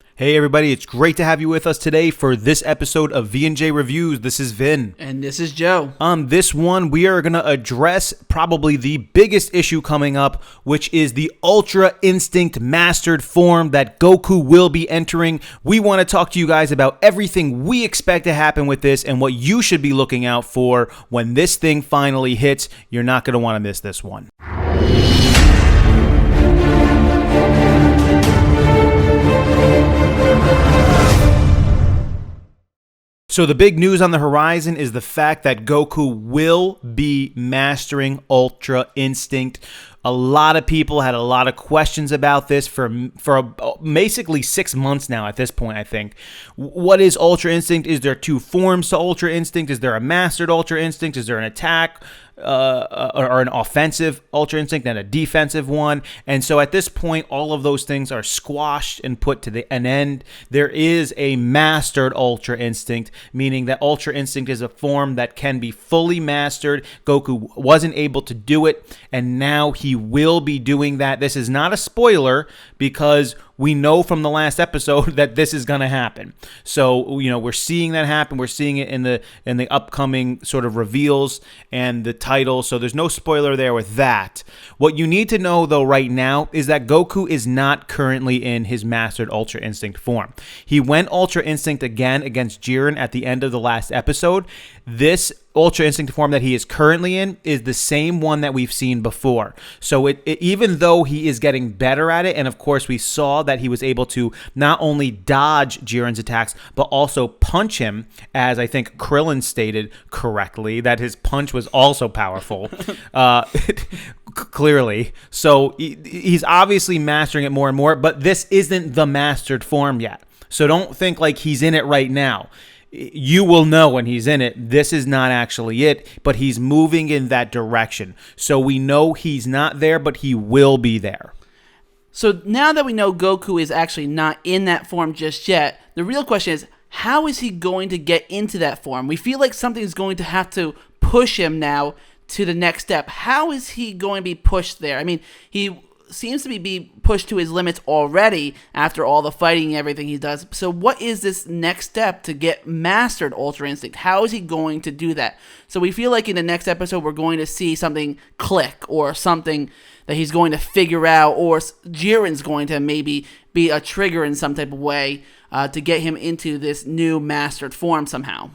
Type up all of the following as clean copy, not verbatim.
Hey everybody, it's great to have you with us today for this episode of V&J Reviews. This is Vin. And this is Joe. On this one, we are going to address probably the biggest issue coming up, which is the Ultra Instinct Mastered form that Goku will be entering. We want to talk to you guys about everything we expect to happen with this and what you should be looking out for when this thing finally hits. You're not going to want to miss this one. So the big news on the horizon is the fact that Goku will be mastering Ultra Instinct. A lot of people had a lot of questions about this for basically 6 months now at this point, I think. What is Ultra Instinct? Is there two forms to Ultra Instinct? Is there a mastered Ultra Instinct? Is there an attack or an offensive Ultra Instinct and a defensive one? And so at this point, all of those things are squashed and put to an end. There is a mastered Ultra Instinct, meaning that Ultra Instinct is a form that can be fully mastered. Goku wasn't able to do it, and now he will be doing that. This is not a spoiler because we know from the last episode that this is going to happen. So, we're seeing that happen. We're seeing it in the upcoming sort of reveals and the title. So there's no spoiler there with that. What you need to know, though, right now is that Goku is not currently in his mastered Ultra Instinct form. He went Ultra Instinct again against Jiren at the end of the last episode. This Ultra Instinct form that he is currently in is the same one that we've seen before. So even though he is getting better at it, and of course we saw that he was able to not only dodge Jiren's attacks, but also punch him, as I think Krillin stated correctly, that his punch was also powerful, clearly. So he's obviously mastering it more and more, but this isn't the mastered form yet. So don't think like he's in it right now. You will know when he's in it. This is not actually it, but he's moving in that direction. So we know he's not there, but he will be there. So now that we know Goku is actually not in that form just yet, the real question is, how is he going to get into that form? We feel like something's going to have to push him now to the next step. How is he going to be pushed there? I mean, he seems to be pushed to his limits already after all the fighting and everything he does. So what is this next step to get mastered Ultra Instinct? How is he going to do that? So we feel like in the next episode we're going to see something click, or something that he's going to figure out, or Jiren's going to maybe be a trigger in some type of way to get him into this new mastered form somehow.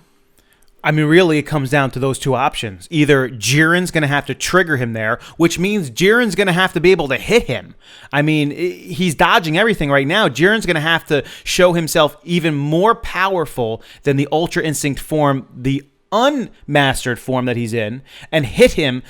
I mean, really, it comes down to those two options. Either Jiren's going to have to trigger him there, which means Jiren's going to have to be able to hit him. I mean, he's dodging everything right now. Jiren's going to have to show himself even more powerful than the Ultra Instinct form, the unmastered form that he's in, and hit him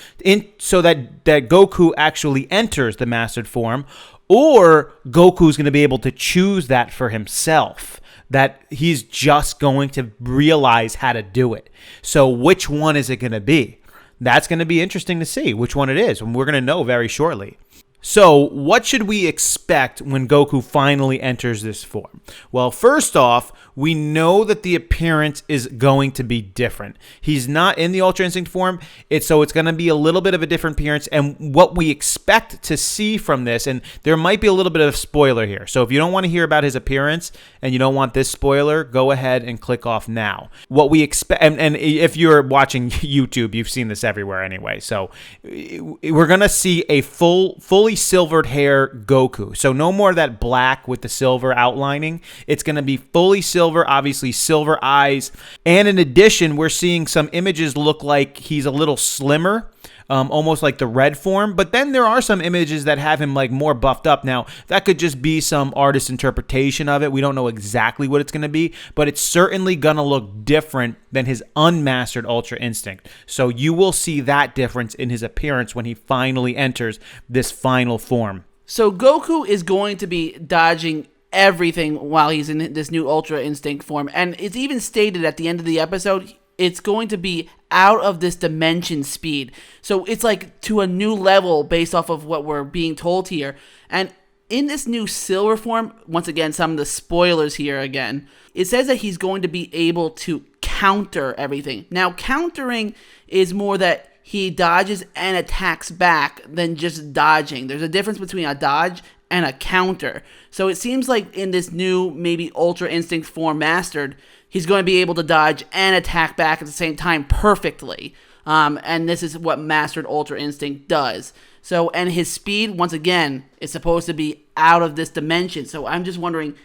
so that Goku actually enters the mastered form, or Goku's going to be able to choose that for himself. That he's just going to realize how to do it. So which one is it going to be? That's going to be interesting to see which one it is, and we're going to know very shortly. So what should we expect when Goku finally enters this form? Well, first off, we know that the appearance is going to be different. He's not in the Ultra Instinct form, so it's going to be a little bit of a different appearance. And what we expect to see from this, and there might be a little bit of spoiler here. So if you don't want to hear about his appearance and you don't want this spoiler, go ahead and click off now. What we expect, and if you're watching YouTube, you've seen this everywhere anyway. So we're going to see a fully silvered hair Goku. So no more of that black with the silver outlining. It's going to be fully silver, obviously silver eyes. And in addition, we're seeing some images look like he's a little slimmer, almost like the red form. But then there are some images that have him like more buffed up. Now, that could just be some artist's interpretation of it. We don't know exactly what it's going to be, but it's certainly going to look different than his unmastered Ultra Instinct. So you will see that difference in his appearance when he finally enters this final form. So Goku is going to be dodging everything while he's in this new Ultra Instinct form. And it's even stated at the end of the episode, it's going to be out of this dimension speed. So it's like to a new level based off of what we're being told here. And in this new silver form, once again, some of the spoilers here again, it says that he's going to be able to counter everything. Now, countering is more that he dodges and attacks back than just dodging. There's a difference between a dodge and a counter. So it seems like in this new, maybe Ultra Instinct form mastered, he's going to be able to dodge and attack back at the same time perfectly. And this is what Mastered Ultra Instinct does. So, and his speed, once again, is supposed to be out of this dimension. So I'm just wondering,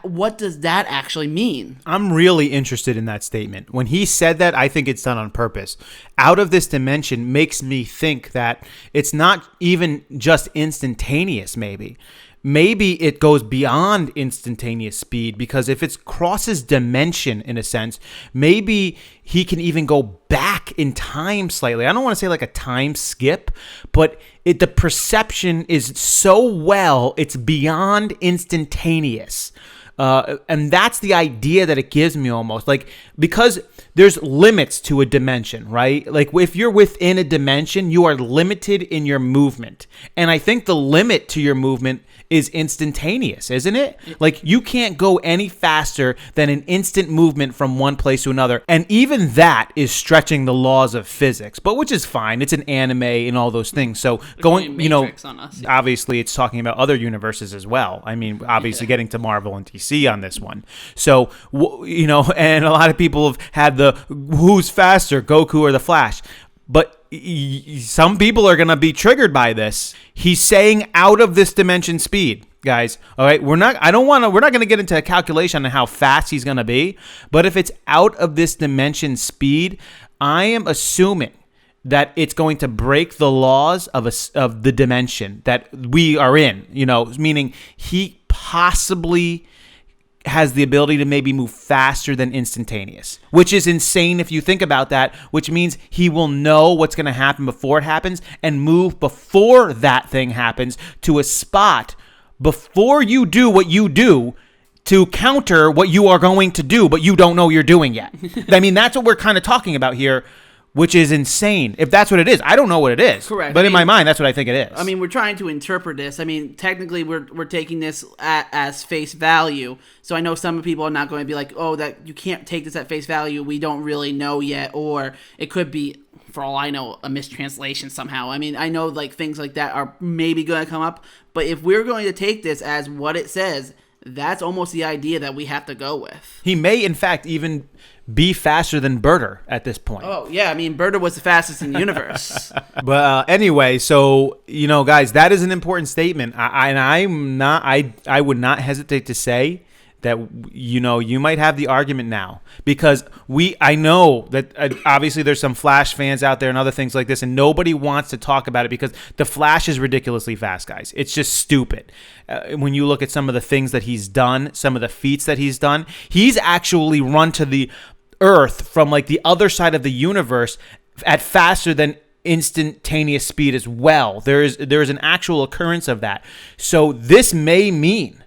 what does that actually mean? I'm really interested in that statement. When he said that, I think it's done on purpose. Out of this dimension makes me think that it's not even just instantaneous, maybe. Maybe it goes beyond instantaneous speed, because if it crosses dimension in a sense, maybe he can even go back in time slightly. I don't want to say like a time skip, but the perception is so it's beyond instantaneous. And that's the idea that it gives me almost. Like, because there's limits to a dimension, right? Like, if you're within a dimension, you are limited in your movement. And I think the limit to your movement is instantaneous, isn't it? Like, you can't go any faster than an instant movement from one place to another. And even that is stretching the laws of physics, but which is fine. It's an anime and all those things. So going, on us. Obviously it's talking about other universes as well. I mean, obviously getting to Marvel and DC on this one. So, and a lot of people have had the who's faster, Goku or the Flash. But some people are going to be triggered by this. He's saying out of this dimension speed, guys. All right, we're not going to get into a calculation on how fast he's going to be, but if it's out of this dimension speed, I am assuming that it's going to break the laws of the dimension that we are in, meaning he possibly has the ability to maybe move faster than instantaneous, which is insane if you think about that, which means he will know what's going to happen before it happens and move before that thing happens to a spot before you do what you do to counter what you are going to do, but you don't know you're doing yet. I mean, that's what we're kind of talking about here, which is insane. If that's what it is, I don't know what it is. Correct. But in my mind, that's what I think it is. I mean, we're trying to interpret this. I mean, technically, we're taking this as face value. So I know some people are not going to be like, oh, that you can't take this at face value. We don't really know yet. Or it could be, for all I know, a mistranslation somehow. I mean, I know like things like that are maybe going to come up. But if we're going to take this as what it says, that's almost the idea that we have to go with. He may, in fact, even be faster than Berter at this point. Oh, yeah. I mean, Berter was the fastest in the universe. But anyway, so, guys, that is an important statement. I would not hesitate to say that, you might have the argument now, because I know that obviously there's some Flash fans out there and other things like this, and nobody wants to talk about it because the Flash is ridiculously fast, guys. It's just stupid. When you look at some of the things that he's done, some of the feats that he's done, he's actually run to the Earth from like the other side of the universe at faster than instantaneous speed as well. There is an actual occurrence of that. So this may mean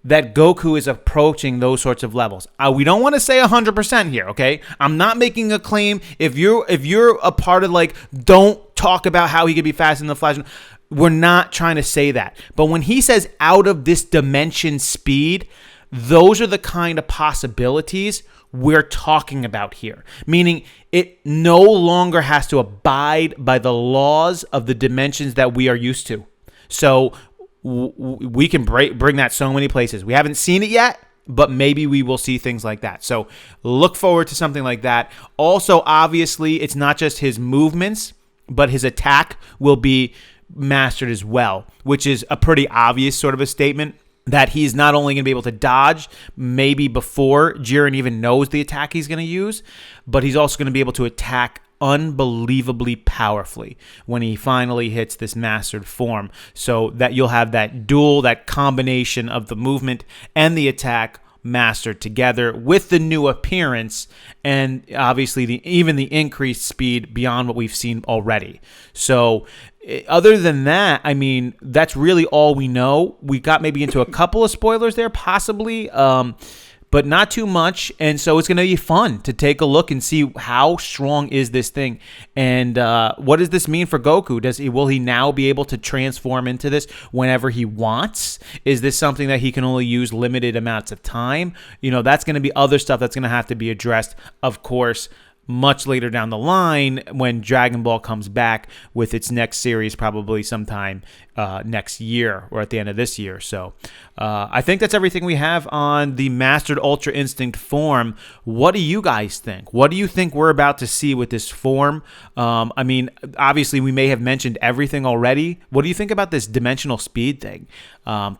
that Goku is approaching those sorts of levels. We don't want to say 100% here, okay? I'm not making a claim. If you're a part of like, don't talk about how he could be faster than the Flash. We're not trying to say that. But when he says out of this dimension speed, those are the kind of possibilities we're talking about here. Meaning it no longer has to abide by the laws of the dimensions that we are used to. So we can bring that so many places. We haven't seen it yet, but maybe we will see things like that. So look forward to something like that. Also, obviously, it's not just his movements, but his attack will be mastered as well, which is a pretty obvious sort of a statement that he's not only going to be able to dodge maybe before Jiren even knows the attack he's going to use, but he's also going to be able to attack unbelievably powerfully when he finally hits this mastered form, so that you'll have that combination of the movement and the attack mastered together with the new appearance and obviously even the increased speed beyond what we've seen already. So other than that, I mean, that's really all we know. We got maybe into a couple of spoilers there, possibly, but not too much. And so it's going to be fun to take a look and see how strong is this thing, and what does this mean for Goku? Will he now be able to transform into this whenever he wants? Is this something that he can only use limited amounts of time? That's going to be other stuff that's going to have to be addressed, of course, much later down the line when Dragon Ball comes back with its next series, probably sometime next year or at the end of this year. So I think that's everything we have on the Mastered Ultra Instinct form. What do you guys think? What do you think we're about to see with this form? I mean, obviously we may have mentioned everything already. What do you think about this dimensional speed thing?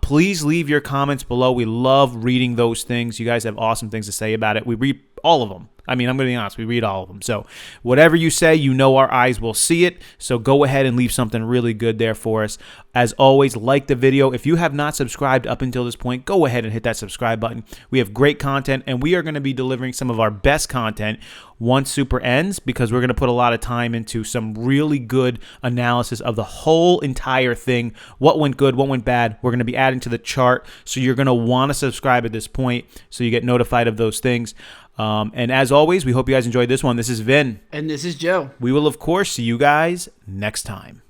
Please leave your comments below. We love reading those things. You guys have awesome things to say about it. We read all of them. I mean, I'm going to be honest, we read all of them. So whatever you say, you know our eyes will see it. So go ahead and leave something really good there for us. As always, like the video. If you have not subscribed up until this point, go ahead and hit that subscribe button. We have great content, and we are going to be delivering some of our best content once Super ends, because we're going to put a lot of time into some really good analysis of the whole entire thing. What went good, what went bad. We're going to be adding to the chart, so you're going to want to subscribe at this point so you get notified of those things. And as always, we hope you guys enjoyed this one. This is Vin. And this is Joe. We will, of course, see you guys next time.